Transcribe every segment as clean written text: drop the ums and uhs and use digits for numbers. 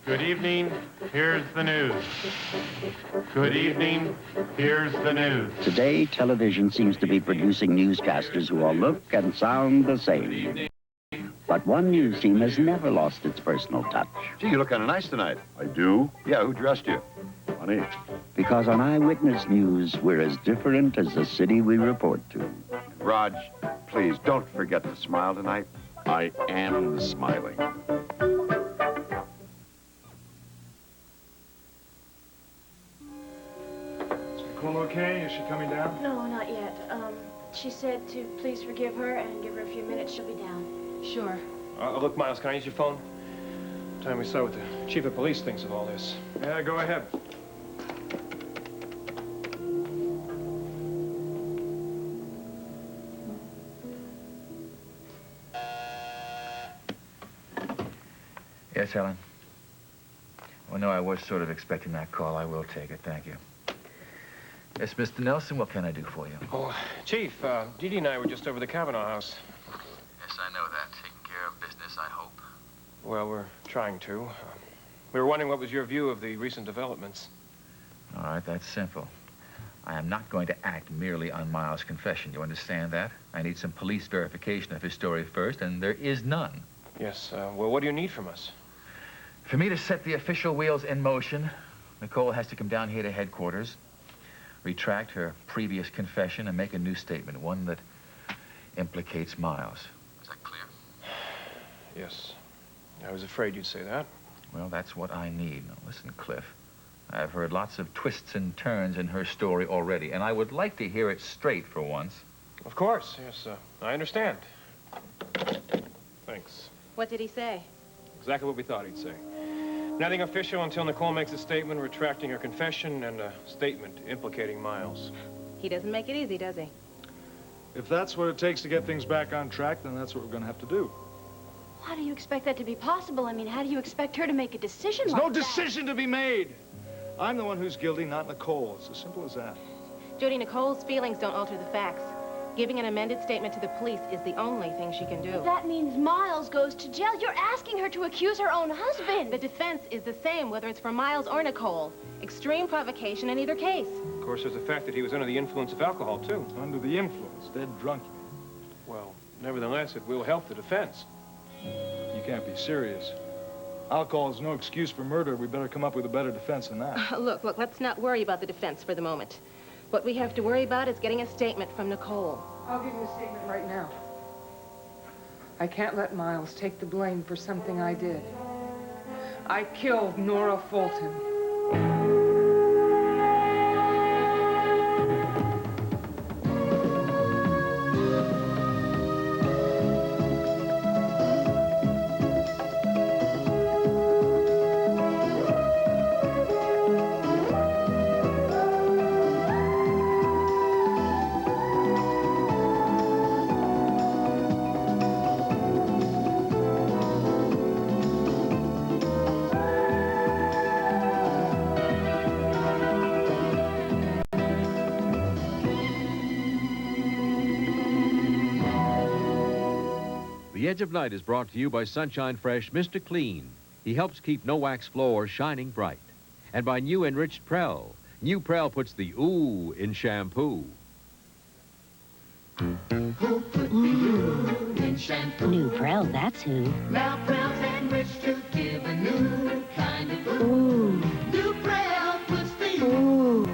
Good evening, here's the news. Good evening, here's the news. Today, television seems to be producing newscasters who all look and sound the same. But one news team has never lost its personal touch. Gee, you look kind of nice tonight. I do? Yeah, who dressed you? Honey. Because on Eyewitness News, we're as different as the city we report to. Raj, please, don't forget to smile tonight. I am smiling. Nicole okay? Is she coming down? No, not yet. She said to please forgive her and give her a few minutes. She'll be down. Sure. Look, Miles, can I use your phone? Tell me so what the chief of police thinks of all this. Yeah, go ahead. Yes, Helen? Oh, no, I was sort of expecting that call. I will take it, thank you. Yes, Mr. Nelson, what can I do for you? Oh, Chief, Dee Dee and I were just over the Kavanaugh house. Yes, I know that. Taking care of business, I hope. Well, we're trying to. We were wondering what was your view of the recent developments. All right, that's simple. I am not going to act merely on Miles' confession. You understand that? I need some police verification of his story first, and there is none. Yes, well, what do you need from us? For me to set the official wheels in motion, Nicole has to come down here to headquarters, retract her previous confession, and make a new statement, one that implicates Miles. Is that clear? Yes. I was afraid you'd say that. Well, that's what I need. Now, listen, Cliff. I've heard lots of twists and turns in her story already, and I would like to hear it straight for once. Of course, yes, I understand. Thanks. What did he say? Exactly what we thought he'd say. Nothing official until Nicole makes a statement retracting her confession and a statement implicating Miles. He doesn't make it easy, does he? If that's what it takes to get things back on track, then that's what we're going to have to do. How do you expect that to be possible? I mean, how do you expect her to make a decision There's like no that? decision to be made. I'm the one who's guilty, not Nicole. It's as simple as that. Jody, Nicole's feelings don't alter the facts. Giving an amended statement to the police is the only thing she can do. But that means Miles goes to jail. You're asking her to accuse her own husband. The defense is the same, whether it's for Miles or Nicole. Extreme provocation in either case. Of course, there's the fact that he was under the influence of alcohol, too. Under the influence, dead drunk. Well, nevertheless, it will help the defense. You can't be serious. Alcohol is no excuse for murder. We better come up with a better defense than that. Look, let's not worry about the defense for the moment. What we have to worry about is getting a statement from Nicole. I'll give you a statement right now. I can't let Miles take the blame for something I did. I killed Nora Fulton. The Edge of Night is brought to you by Sunshine Fresh Mr. Clean. He helps keep no-wax floors shining bright. And by new Enriched Prel. New Prel puts the ooh in shampoo. Who put the ooh in shampoo? New Prel, that's who. Now Prel's enriched to give a new kind of ooh. Ooh. New Prel puts the ooh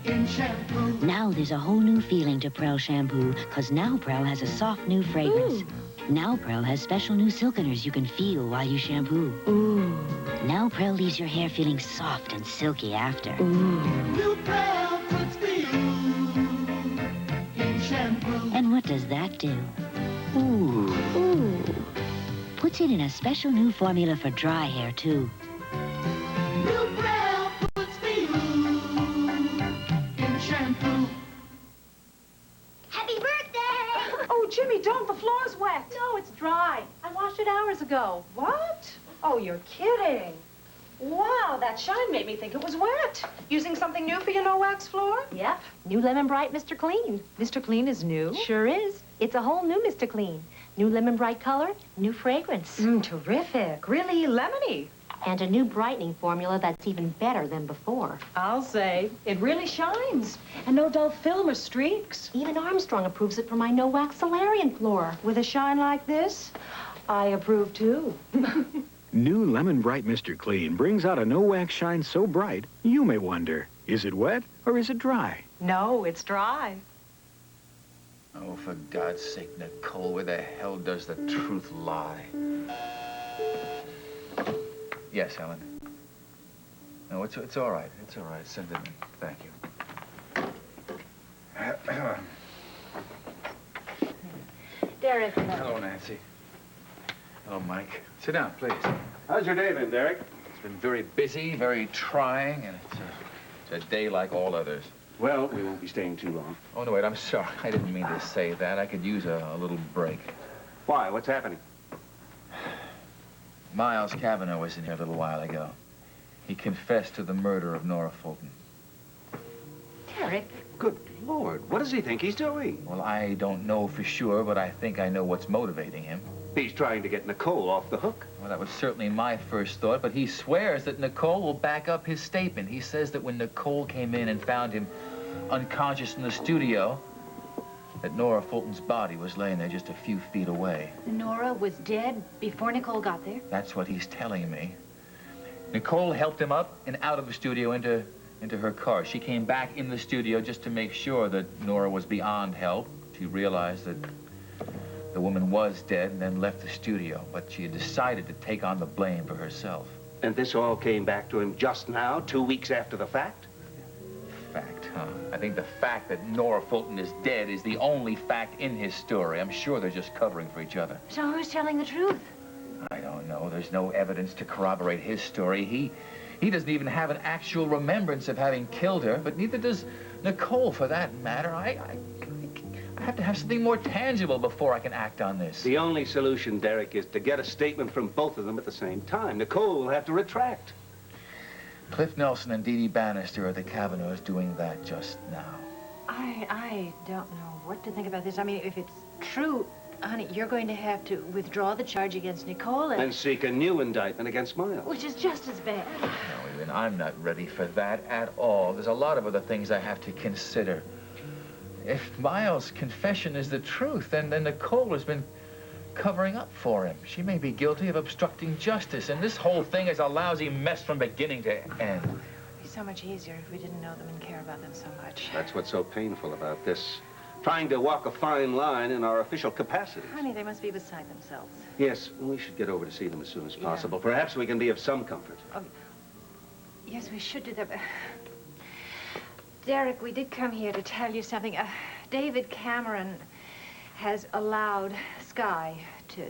in shampoo. Now there's a whole new feeling to Prel shampoo, because Now Prel has a soft new fragrance. Ooh. Now Prel has special new silkeners you can feel while you shampoo. Ooh. Now Prel leaves your hair feeling soft and silky after. Ooh. New Prel puts the ooh in shampoo. And what does that do? Ooh. Ooh. Puts it in a special new formula for dry hair, too. New Prel puts the ooh in shampoo. Happy birthday! Oh, Jimmy, don't. The floor's wet. No, it's dry. I washed it hours ago. What? Oh, you're kidding. Wow, that shine made me think it was wet. Using something new for your no-wax floor? Yep. New Lemon Bright Mr. Clean. Mr. Clean is new? Sure is. It's a whole new Mr. Clean. New Lemon Bright color, new fragrance. Terrific. Really lemony. And a new brightening formula that's even better than before. I'll say. It really shines. And no dull film or streaks. Even Armstrong approves it for my no-wax Solarian floor. With a shine like this, I approve too. New Lemon Bright Mr. Clean brings out a no-wax shine so bright, you may wonder, is it wet or is it dry? No, it's dry. Oh, for God's sake, Nicole, where the hell does the truth lie? Yes, Helen. No, it's all right. It's all right. Send it in. Thank you. Derek. Hello, Nancy. Hello, Mike. Sit down, please. How's your day been, Derek? It's been very busy, very trying, and it's a day like all others. Well, we won't be staying too long. Oh, no, wait, I'm sorry. I didn't mean to say that. I could use a little break. Why? What's happening? Miles Cavanaugh was in here a little while ago. He confessed to the murder of Nora Fulton. Derek? Good Lord, what does he think he's doing? Well, I don't know for sure, but I think I know what's motivating him. He's trying to get Nicole off the hook. Well, that was certainly my first thought, but he swears that Nicole will back up his statement. He says that when Nicole came in and found him unconscious in the studio, that Nora Fulton's body was laying there just a few feet away. Nora was dead before Nicole got there? That's what he's telling me. Nicole helped him up and out of the studio into her car. She came back in the studio just to make sure that Nora was beyond help. She realized that the woman was dead and then left the studio, but she had decided to take on the blame for herself. And this all came back to him just now, 2 weeks after the fact? Fact, huh? I think the fact that Nora Fulton is dead is the only fact in his story. I'm sure they're just covering for each other. So who's telling the truth? I don't know. There's no evidence to corroborate his story. He doesn't even have an actual remembrance of having killed her, but neither does Nicole, for that matter. I have to have something more tangible before I can act on this. The only solution, Derek, is to get a statement from both of them at the same time. Nicole will have to retract. Cliff Nelson and Dee Dee Bannister are the Kavanaughs doing that just now. I don't know what to think about this. I mean, if it's true, honey, you're going to have to withdraw the charge against Nicole And seek a new indictment against Miles. which is just as bad. No, even I'm not ready for that at all. There's a lot of other things I have to consider. If Miles' confession is the truth, then Nicole has been covering up for him. She may be guilty of obstructing justice, and this whole thing is a lousy mess from beginning to end. It'd be so much easier if we didn't know them and care about them so much. That's what's so painful about this. Trying to walk a fine line in our official capacity. Honey, they must be beside themselves. Yes, we should get over to see them as soon as possible. Perhaps we can be of some comfort. Oh, yes, we should do that. Derek, we did come here to tell you something. David Cameron has allowed Sky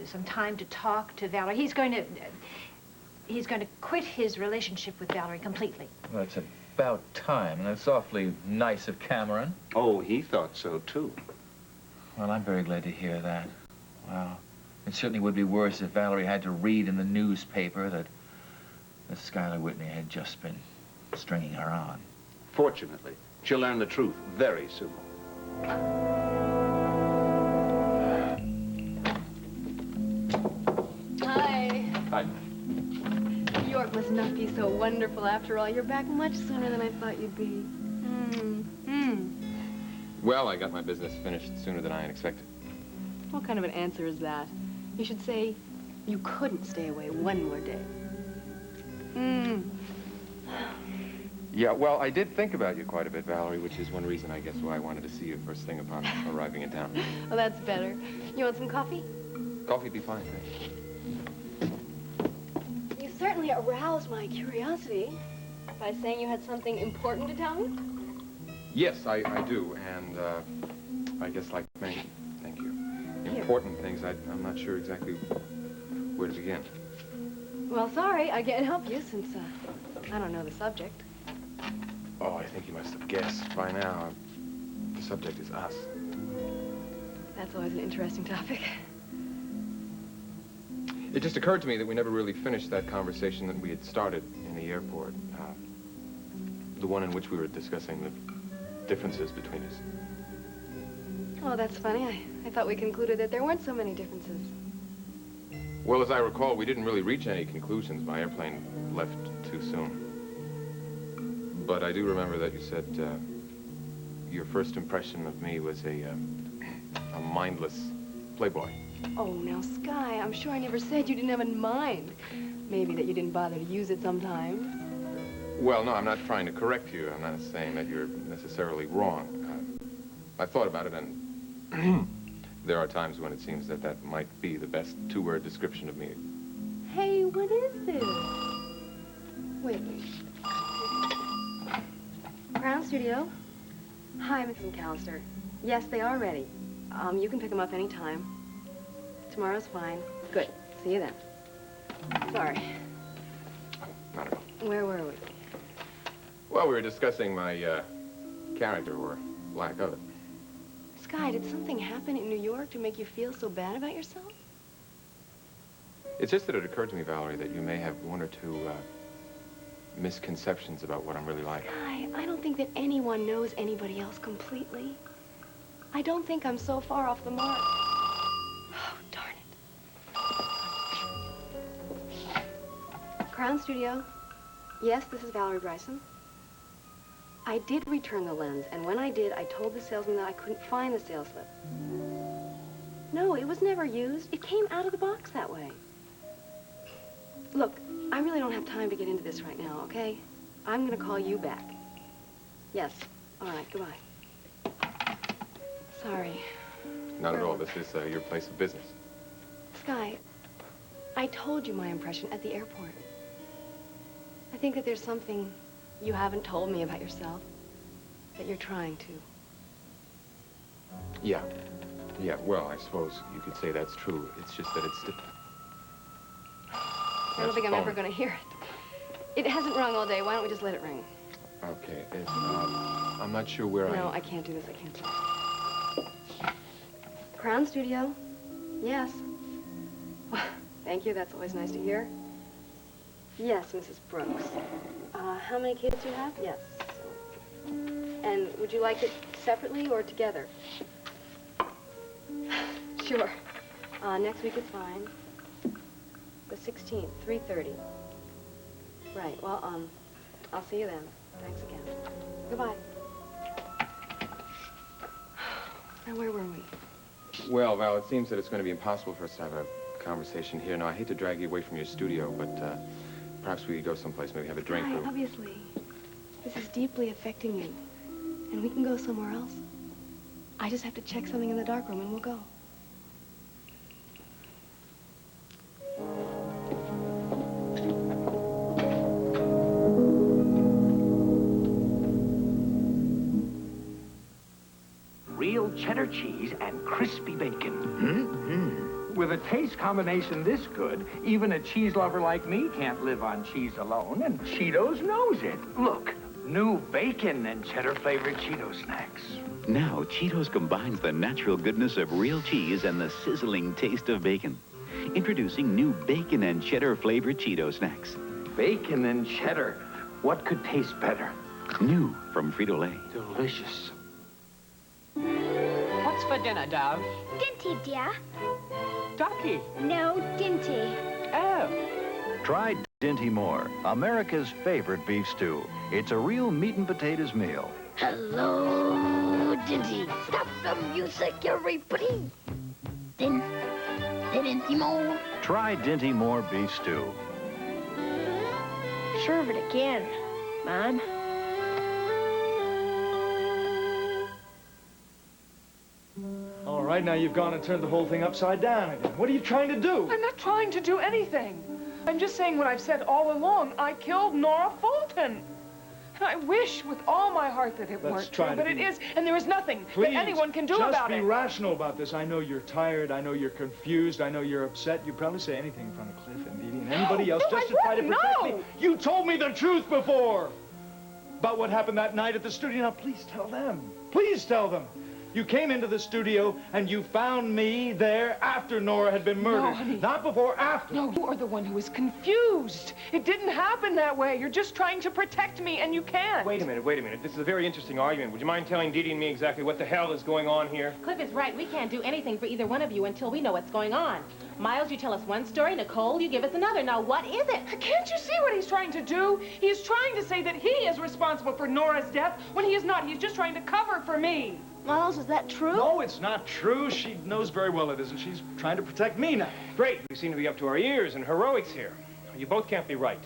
some time to talk to Valerie. He's going to quit his relationship with Valerie completely. Well, it's about time, and it's awfully nice of Cameron. Oh, he thought so, too. Well, I'm very glad to hear that. Wow. It certainly would be worse if Valerie had to read in the newspaper that Skylar Whitney had just been stringing her on. Fortunately, she'll learn the truth very soon. Hi. Hi. New York must not be so wonderful after all. You're back much sooner than I thought you'd be. Well, I got my business finished sooner than I had expected. What kind of an answer is that? You should say you couldn't stay away one more day. Yeah, well, I did think about you quite a bit, Valerie, which is one reason, I guess, why I wanted to see you first thing upon arriving in town. Well, that's better. You want some coffee? Coffee'd be fine, thanks. You certainly aroused my curiosity by saying you had something important to tell me. Yes, I do, and I guess like many, thank you, important things, I'm not sure exactly where to begin. Well, sorry, I can't help you since I don't know the subject. Oh, I think you must have guessed by now. The subject is us. That's always an interesting topic. It just occurred to me that we never really finished that conversation that we had started in the airport. The one in which we were discussing the differences between us. Oh, that's funny. I thought we concluded that there weren't so many differences. Well, as I recall, we didn't really reach any conclusions. My airplane left too soon. But I do remember that you said your first impression of me was a mindless playboy. Oh, now, Sky, I'm sure I never said you didn't have it in mind. Maybe that you didn't bother to use it sometimes. Well, no, I'm not trying to correct you. I'm not saying that you're necessarily wrong. I thought about it, and there are times when it seems that that might be the best two-word description of me. Hey, what is this? Wait. Crown Studio. Hi, Mrs. McAllister. Yes, they are ready. You can pick them up anytime. Tomorrow's fine. Good. See you then. Sorry. Not at all. Where were we? Well, we were discussing my character, or lack of it. Sky, did something happen in New York to make you feel so bad about yourself? It's just that it occurred to me, Valerie, that you may have one or two misconceptions about what I'm really like. Sky, I don't think that anyone knows anybody else completely. I don't think I'm so far off the mark. Oh, darn it. Crown Studio. Yes, this is Valerie Bryson. I did return the lens, and when I did, I told the salesman that I couldn't find the sales slip. No, it was never used. It came out of the box that way. Look, I really don't have time to get into this right now, okay? I'm gonna call you back. Yes. All right, goodbye. Sorry. Not at all. This is your place of business. Sky, I told you my impression at the airport. I think that there's something you haven't told me about yourself that you're trying to. Yeah. Yeah, well, I suppose you could say that's true. It's just that it's... I don't think I'm ever going to hear it. It hasn't rung all day. Why don't we just let it ring? Okay. I'm not sure where No, I can't do this. I can't do this. Crown Studio. Yes. Well, thank you. That's always nice to hear. Yes, Mrs. Brooks. How many kids do you have? Yes. And would you like it separately or together? Sure. Next week is fine. The 16th, 3:30. Right, well, I'll see you then. Thanks again. Goodbye. Now, where were we? Well, Val, it seems that it's going to be impossible for us to have a conversation here. Now, I hate to drag you away from your studio, but perhaps we could go someplace, maybe have a drink. Right, obviously. This is deeply affecting you. And we can go somewhere else. I just have to check something in the darkroom and we'll go. Real cheddar cheese and crispy bacon. With a taste combination this good, even a cheese lover like me can't live on cheese alone, and Cheetos knows it. Look, new bacon and cheddar-flavored Cheeto snacks. Now, Cheetos combines the natural goodness of real cheese and the sizzling taste of bacon. Introducing new bacon and cheddar-flavored Cheeto snacks. Bacon and cheddar. What could taste better? New from Frito-Lay. Delicious. What's for dinner, Dove? Dinty, dear. Ducky. No, Dinty. Oh. Try Dinty Moore, America's favorite beef stew. It's a real meat and potatoes meal. Hello, Dinty. Stop the music, you're pretty. Dinty Moore. Try Dinty Moore beef stew. Serve it again, Mom. All right, now you've gone and turned the whole thing upside down again. What are you trying to do? I'm not trying to do anything. I'm just saying what I've said all along. I killed Nora Fulton. And I wish with all my heart that it weren't true, but it is, and there is nothing that anyone can do about it. Just be rational about this. I know you're tired. I know you're confused. I know you're upset. You'd probably say anything in front of Cliff and Dee Dee and anybody else just to try to protect me. You told me the truth before about what happened that night at the studio. Now, please tell them. Please tell them. You came into the studio and you found me there after Nora had been murdered. No, honey. Not before, after. No, you are the one who is confused. It didn't happen that way. You're just trying to protect me, and you can't. Wait a minute. This is a very interesting argument. Would you mind telling Dee Dee and me exactly what the hell is going on here? Cliff is right. We can't do anything for either one of you until we know what's going on. Miles, you tell us one story. Nicole, you give us another. Now, what is it? Can't you see what he's trying to do? He's trying to say that he is responsible for Nora's death when he is not. He's just trying to cover for me. Miles, is that true? No, it's not true. She knows very well it isn't. She's trying to protect me now. Great. We seem to be up to our ears in heroics here. You both can't be right.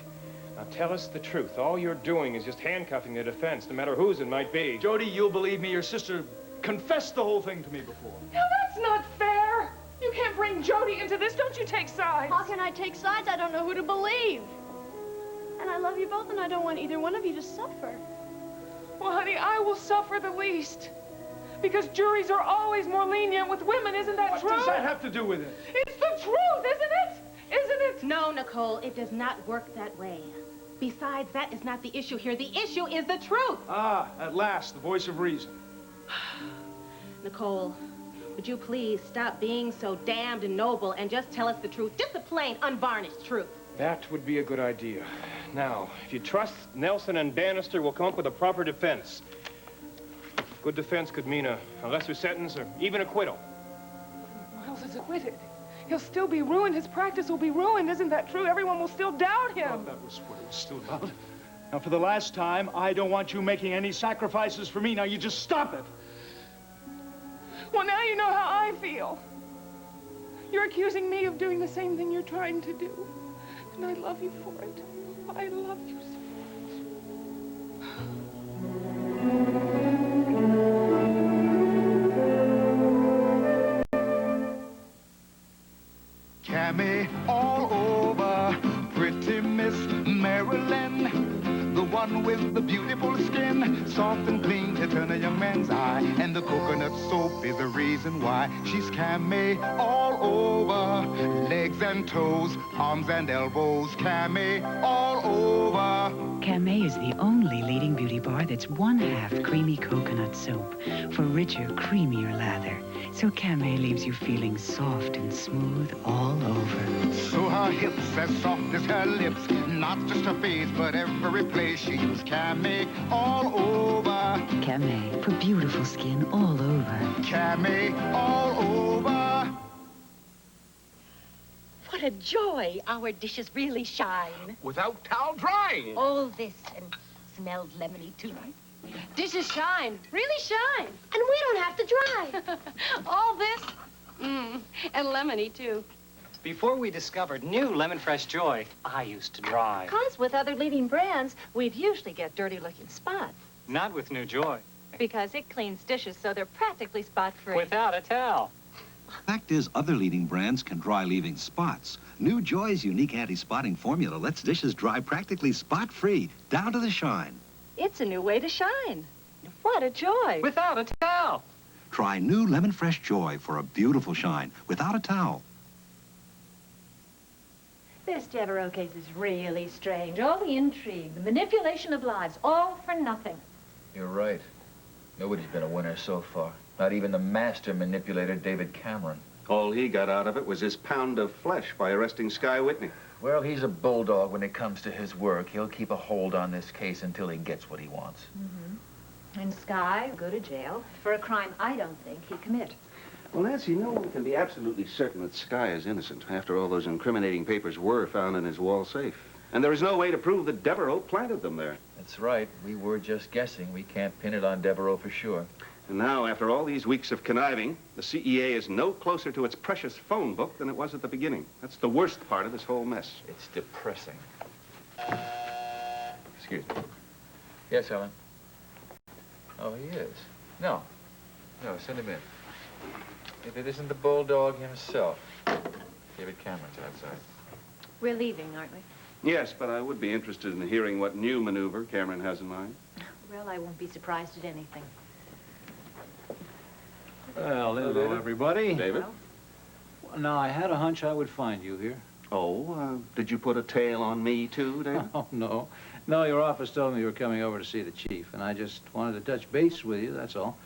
Now, tell us the truth. All you're doing is just handcuffing the defense, no matter whose it might be. Jody, you'll believe me. Your sister confessed the whole thing to me before. Now, that's not fair. You can't bring Jody into this. Don't you take sides. How can I take sides? I don't know who to believe. And I love you both, and I don't want either one of you to suffer. Well, honey, I will suffer the least. Because juries are always more lenient with women, isn't that true? What does that have to do with it? It's the truth, isn't it? Isn't it? No, Nicole, it does not work that way. Besides, that is not the issue here. The issue is the truth. Ah, at last, the voice of reason. Nicole, would you please stop being so damned and noble and just tell us the truth? Just the plain, unvarnished truth. That would be a good idea. Now, if you trust Nelson and Bannister, we'll come up with a proper defense. Good defense could mean a lesser sentence or even acquittal. Miles is acquitted. He'll still be ruined. His practice will be ruined. Isn't that true? Everyone will still doubt him. Well, that was what it was still about. Now, for the last time, I don't want you making any sacrifices for me. Now, you just stop it. Well, now you know how I feel. You're accusing me of doing the same thing you're trying to do. And I love you for it. I love you so Cammy all over, pretty Miss Marilyn, the one with the beautiful skin, soft and clean to turn a young man's eye, and the coconut soap is the reason why she's Cammy all over, legs and toes, arms and elbows, Cammy all over. Camay is the only leading beauty bar that's 1/2 creamy coconut soap for richer, creamier lather. So Camay leaves you feeling soft and smooth all over. So her hips as soft as her lips, not just her face, but every place she used Camay all over. Camay for beautiful skin all over. Camay all over. What a joy. Our dishes really shine. Without towel drying. All this and smells lemony, too. Dishes shine, really shine. And we don't have to dry. All this, and lemony, too. Before we discovered new Lemon Fresh Joy, I used to dry. Because with other leading brands, we'd usually get dirty-looking spots. Not with new Joy. Because it cleans dishes so they're practically spot-free. Without a towel. Fact is, other leading brands can dry leaving spots. New Joy's unique anti-spotting formula lets dishes dry practically spot-free, down to the shine. It's a new way to shine. What a joy. Without a towel. Try new Lemon Fresh Joy for a beautiful shine, without a towel. This Devereaux case is really strange. All the intrigue, the manipulation of lives, all for nothing. You're right. Nobody's been a winner so far. Not even the master manipulator, David Cameron. All he got out of it was his pound of flesh by arresting Sky Whitney. Well, he's a bulldog when it comes to his work. He'll keep a hold on this case until he gets what he wants. Mm-hmm. And Sky will go to jail for a crime I don't think he committed. Well, Nancy, no one can be absolutely certain that Sky is innocent after all those incriminating papers were found in his wall safe. And there is no way to prove that Devereaux planted them there. That's right. We were just guessing. We can't pin it on Devereaux for sure. And now, after all these weeks of conniving, the CEA is no closer to its precious phone book than it was at the beginning. That's the worst part of this whole mess. It's depressing. Excuse me. Yes, Helen? Oh, he is. No. No, send him in. If it isn't the bulldog himself, David Cameron's outside. We're leaving, aren't we? Yes, but I would be interested in hearing what new maneuver Cameron has in mind. Well, I won't be surprised at anything. Well, hello, everybody. David? Well, now, I had a hunch I would find you here. Oh, did you put a tail on me, too, David? Oh, no. No, your office told me you were coming over to see the chief, and I just wanted to touch base with you, that's all.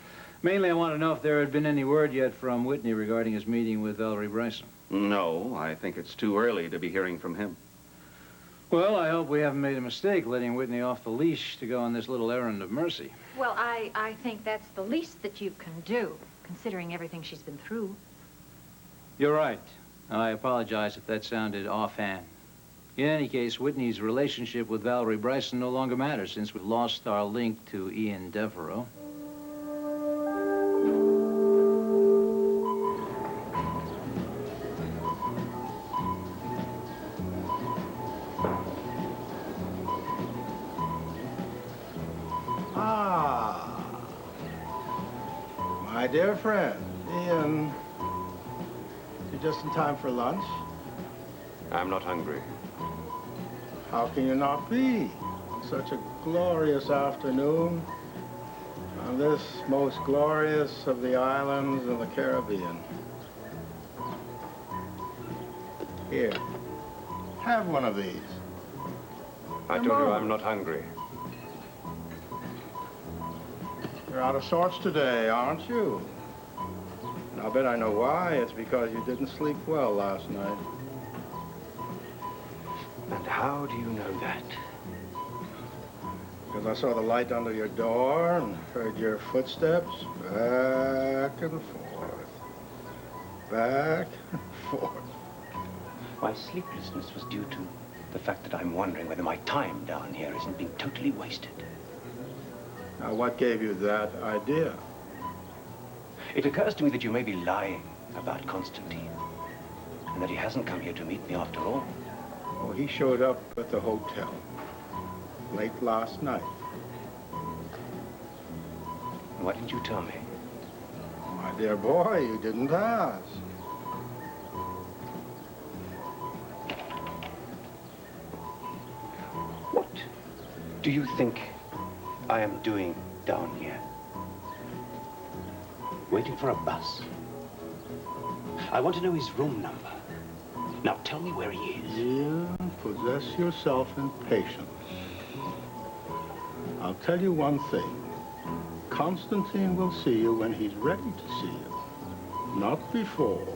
Mainly, I want to know if there had been any word yet from Whitney regarding his meeting with Valerie Bryson. No, I think it's too early to be hearing from him. Well, I hope we haven't made a mistake letting Whitney off the leash to go on this little errand of mercy. Well, I think that's the least that you can do, considering everything she's been through. You're right. I apologize if that sounded offhand. In any case, Whitney's relationship with Valerie Bryson no longer matters since we've lost our link to Ian Devereaux. My dear friend, Ian, you're just in time for lunch? I'm not hungry. How can you not be? Such a glorious afternoon on this most glorious of the islands in the Caribbean. Here, have one of these. I told you I'm not hungry. You're out of sorts today, aren't you? And I'll bet I know why. It's because you didn't sleep well last night. And how do you know that? Because I saw the light under your door and heard your footsteps back and forth. Back and forth. My sleeplessness was due to the fact that I'm wondering whether my time down here isn't being totally wasted. Now, what gave you that idea? It occurs to me that you may be lying about Constantine, and that he hasn't come here to meet me after all. Oh, he showed up at the hotel late last night. Why didn't you tell me? My dear boy, you didn't ask. What do you think I am doing down here? Waiting for a bus. I want to know his room number. Now tell me where he is. Yeah, possess yourself in patience. I'll tell you one thing. Constantine will see you when he's ready to see you. Not before.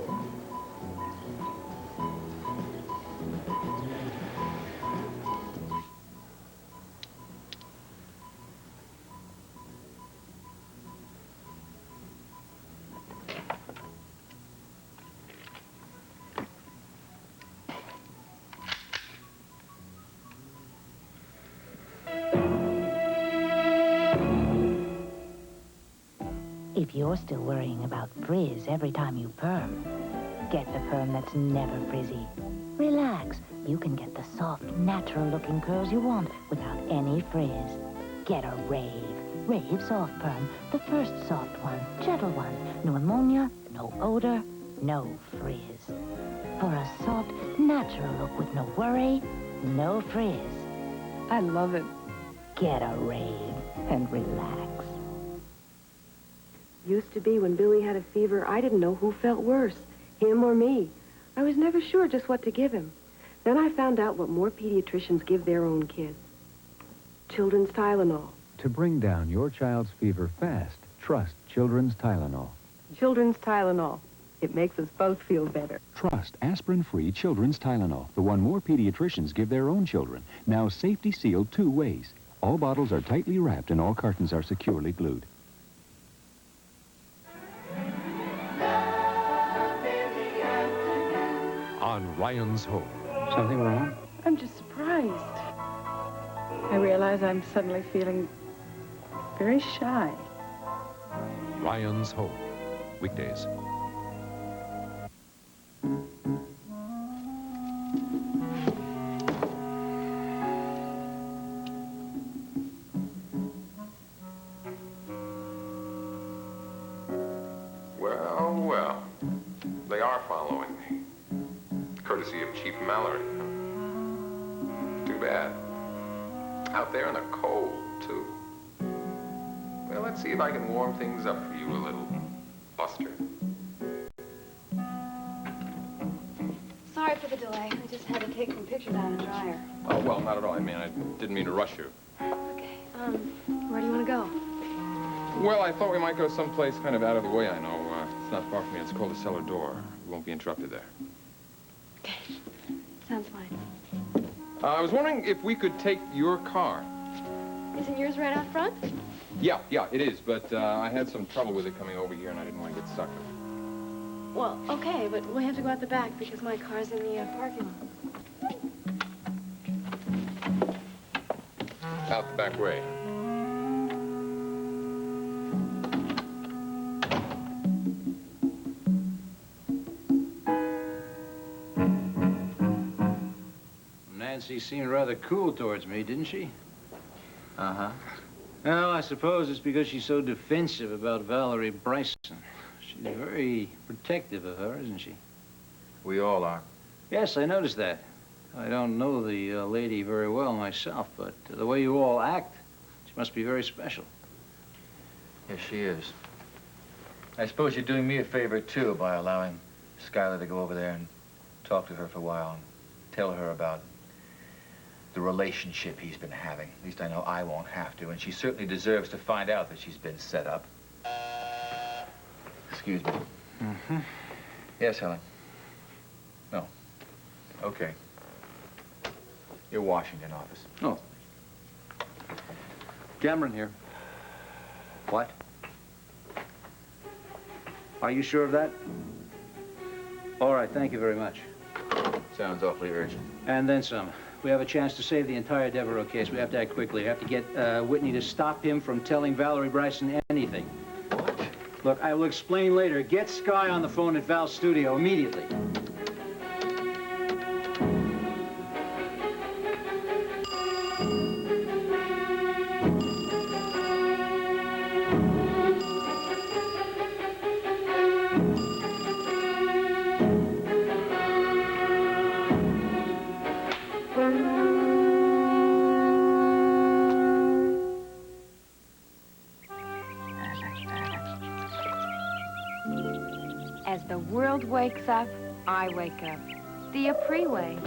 If you're still worrying about frizz every time you perm, get the perm that's never frizzy. Relax. You can get the soft, natural-looking curls you want without any frizz. Get a Rave. Rave Soft Perm. The first soft one, gentle one. No ammonia, no odor, no frizz. For a soft, natural look with no worry, no frizz. I love it. Get a Rave and relax. Used to be when Billy had a fever, I didn't know who felt worse, him or me. I was never sure just what to give him. Then I found out what more pediatricians give their own kids. Children's Tylenol. To bring down your child's fever fast, trust Children's Tylenol. Children's Tylenol. It makes us both feel better. Trust aspirin-free Children's Tylenol, the one more pediatricians give their own children. Now safety sealed 2 ways. All bottles are tightly wrapped and all cartons are securely glued. On Ryan's Home. Something wrong? I'm just surprised. I realize I'm suddenly feeling very shy. Ryan's Home. Weekdays. Well, well. They are following me. Courtesy of Chief Mallory. Too bad. Out there in the cold, too. Well, let's see if I can warm things up for you a little, Buster. Sorry for the delay. I just had to take some pictures out of the dryer. Oh, well, not at all. I mean, I didn't mean to rush you. Okay, where do you want to go? Well, I thought we might go someplace kind of out of the way, I know. It's not far from here. It's called the cellar door. We won't be interrupted there. Okay. Sounds fine. I was wondering if we could take your car. Isn't yours right out front? Yeah, it is, but I had some trouble with it coming over here, and I didn't want to get stuck. Well, okay, but we'll have to go out the back because my car's in the parking lot. Out the back way. Nancy seemed rather cool towards me, didn't she? Uh-huh. Well, I suppose it's because she's so defensive about Valerie Bryson. She's very protective of her, isn't she? We all are. Yes, I noticed that. I don't know the lady very well myself, but the way you all act, she must be very special. Yes, she is. I suppose you're doing me a favor, too, by allowing Skylar to go over there and talk to her for a while and tell her about the relationship he's been having. At least I know I won't have to, and she certainly deserves to find out that she's been set up. Excuse me. Mm-hmm. Yes, Helen? No. Okay. Your Washington office. Oh. Cameron here. What? Are you sure of that? All right, thank you very much. Sounds awfully urgent. And then some. We have a chance to save the entire Devereaux case. We have to act quickly. We have to get Whitney to stop him from telling Valerie Bryson anything. What? Look, I will explain later. Get Sky on the phone at Val's studio immediately. As the world wakes up, I wake up. The Apres way,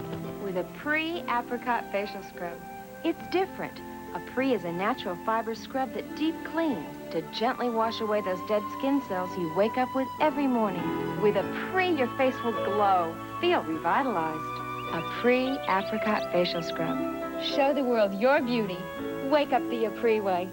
with a pre-apricot facial scrub. It's different. Apres is a natural fiber scrub that deep cleans to gently wash away those dead skin cells you wake up with every morning. With Apres, your face will glow, feel revitalized. A pre-apricot facial scrub. Show the world your beauty. Wake up the Apres way.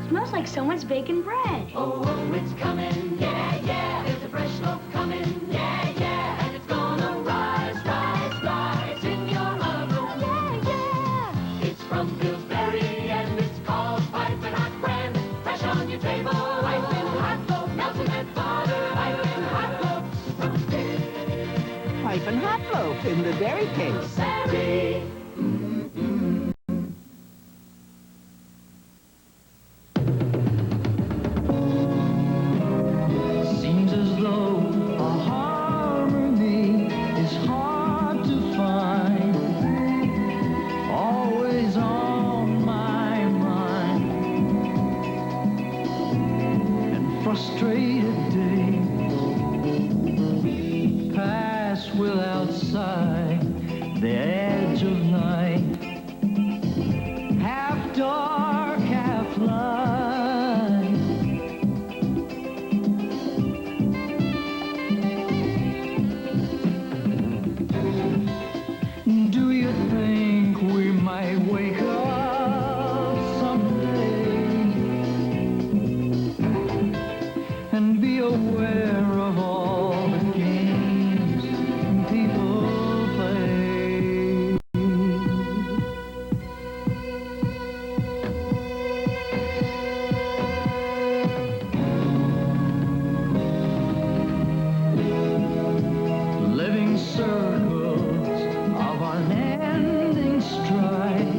Smells like someone's baking bread. Oh, oh, it's coming, yeah, yeah. There's a fresh loaf coming, yeah, yeah. And it's gonna rise, rise, rise in your oven, yeah, yeah. It's from Pillsbury and it's called Piping Hot Bread. Fresh on your table, piping hot loaf, melting that butter. Piping hot loaf, roasted. Piping hot loaf in the dairy case. Dairy. Frustrated day pass without sight, the edge of night, half dark, half light. Do you think we might wake up someday and be aware of all the games people play? Living circles of unending strife.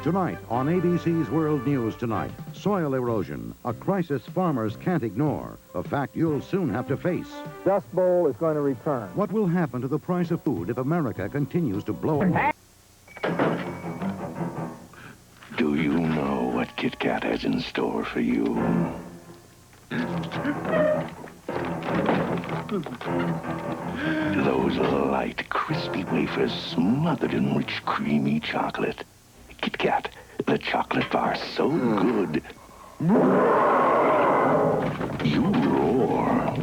Tonight on ABC's World News Tonight, soil erosion, a crisis farmers can't ignore, a fact you'll soon have to face. Dust Bowl is going to return. What will happen to the price of food if America continues to blow it? Do you know what Kit Kat has in store for you? Those light, crispy wafers smothered in rich, creamy chocolate. Kit Kat, The chocolate bar so good, you roar.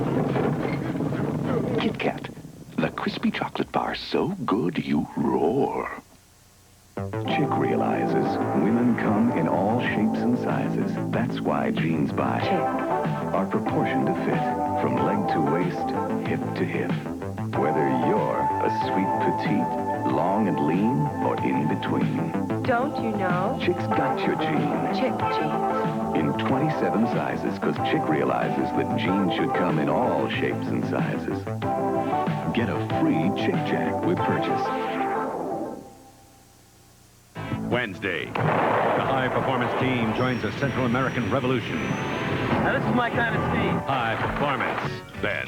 Kit Kat, the crispy chocolate bar so good you roar. Chick realizes women come in all shapes and sizes. That's why jeans by Chick are proportioned to fit, from leg to waist, hip to hip. Whether you're a sweet petite, long and lean, or in between. Don't you know? Chick's got your gene. Chick jeans. In 27 sizes, because Chick realizes that jeans should come in all shapes and sizes. Get a free Chick Jack with purchase. Wednesday, the high-performance team joins the Central American Revolution. Now, this is my kind of scene. High performance. Then,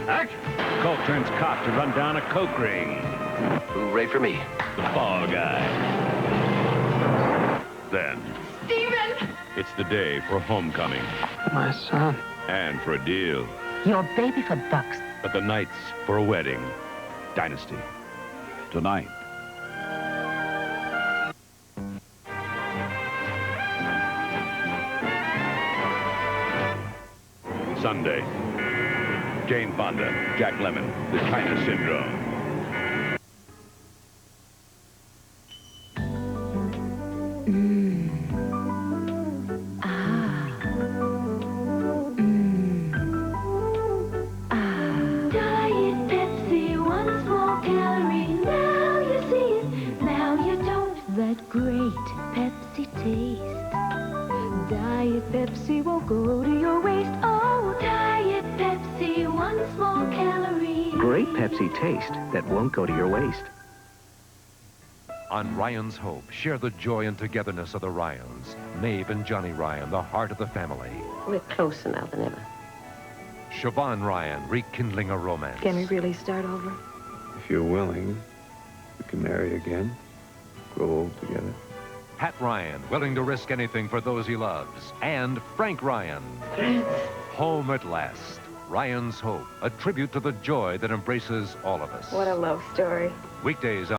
action! Colt turns cop to run down a coke ring. Hooray for me. The fall guy. Then, Steven! it's the day for homecoming. My son. And for a deal. Your baby for bucks. But the night's for a wedding. Dynasty. Tonight. Sunday. Jane Fonda, Jack Lemmon, The China Syndrome. Diet Pepsi, one small calorie. Now you see it, now you don't. That great Pepsi taste. Diet Pepsi won't go to your waist. Oh, Diet Pepsi, one small calorie. Great Pepsi taste that won't go to your waist. On Ryan's Hope, share the joy and togetherness of the Ryans. Maeve and Johnny Ryan, the heart of the family. We're closer now than ever. Siobhan Ryan, rekindling a romance. Can we really start over? If you're willing, we can marry again, grow old together. Pat Ryan, willing to risk anything for those he loves. And Frank Ryan. Home at last. Ryan's Hope, a tribute to the joy that embraces all of us. What a love story. Weekdays